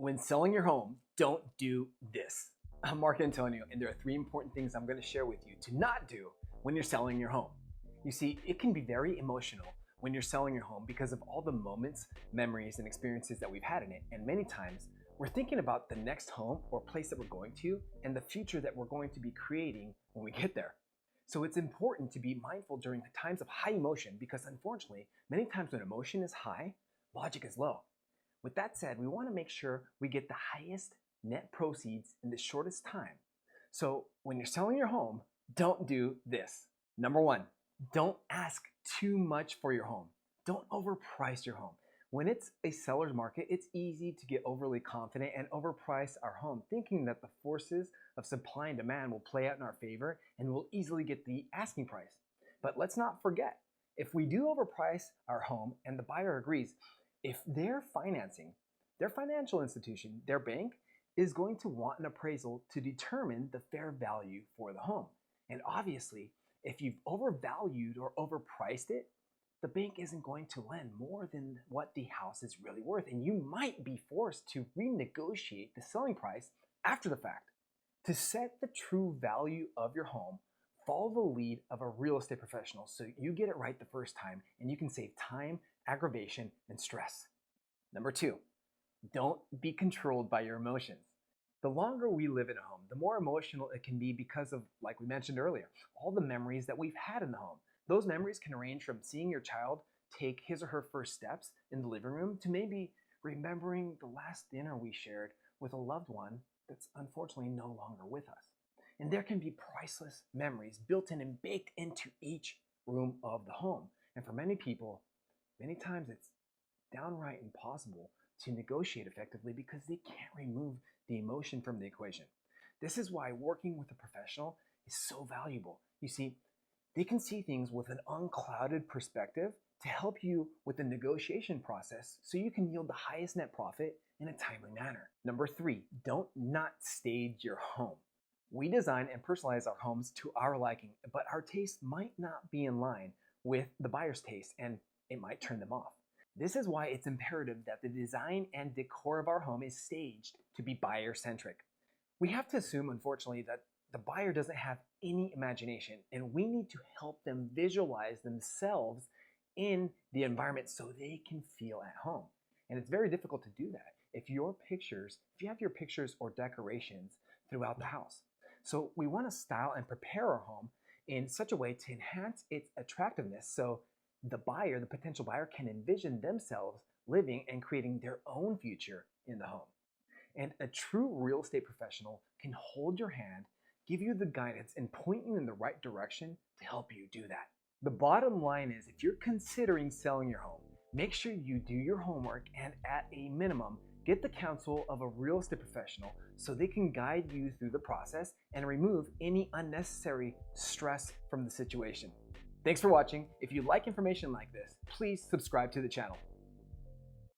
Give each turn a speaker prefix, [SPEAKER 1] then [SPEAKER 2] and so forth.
[SPEAKER 1] When selling your home, don't do this. I'm Mark Antonio, and there are 3 important things I'm going to share with you to not do when you're selling your home. You see, it can be very emotional when you're selling your home because of all the moments, memories, and experiences that we've had in it. And many times, we're thinking about the next home or place that we're going to and the future that we're going to be creating when we get there. So it's important to be mindful during the times of high emotion because unfortunately, many times when emotion is high, logic is low. With that said, we want to make sure we get the highest net proceeds in the shortest time. So when you're selling your home, don't do this. Number 1, don't ask too much for your home. Don't overprice your home. When it's a seller's market, it's easy to get overly confident and overprice our home, thinking that the forces of supply and demand will play out in our favor and we'll easily get the asking price. But let's not forget, if we do overprice our home and the buyer agrees, if they're financing, their financial institution, their bank, is going to want an appraisal to determine the fair value for the home. And obviously, if you've overvalued or overpriced it, the bank isn't going to lend more than what the house is really worth. And you might be forced to renegotiate the selling price after the fact. To set the true value of your home, follow the lead of a real estate professional so you get it right the first time and you can save time, aggravation, and stress. Number 2, don't be controlled by your emotions. The longer we live in a home, the more emotional it can be because of, like we mentioned earlier, all the memories that we've had in the home. Those memories can range from seeing your child take his or her first steps in the living room to maybe remembering the last dinner we shared with a loved one that's unfortunately no longer with us. And there can be priceless memories built in and baked into each room of the home. And for many people, many times it's downright impossible to negotiate effectively because they can't remove the emotion from the equation. This is why working with a professional is so valuable. You see, they can see things with an unclouded perspective to help you with the negotiation process so you can yield the highest net profit in a timely manner. Number 3, don't not stage your home. We design and personalize our homes to our liking, but our taste might not be in line with the buyer's taste and it might turn them off. This is why it's imperative that the design and decor of our home is staged to be buyer-centric. We have to assume, unfortunately, that the buyer doesn't have any imagination and we need to help them visualize themselves in the environment so they can feel at home. And it's very difficult to do that if you have your pictures or decorations throughout the house. So we want to style and prepare our home in such a way to enhance its attractiveness so the buyer, the potential buyer, can envision themselves living and creating their own future in the home. And a true real estate professional can hold your hand, give you the guidance, and point you in the right direction to help you do that. The bottom line is, if you're considering selling your home, make sure you do your homework and at a minimum, get the counsel of a real estate professional so they can guide you through the process and remove any unnecessary stress from the situation. Thanks for watching. If you like information like this, please subscribe to the channel.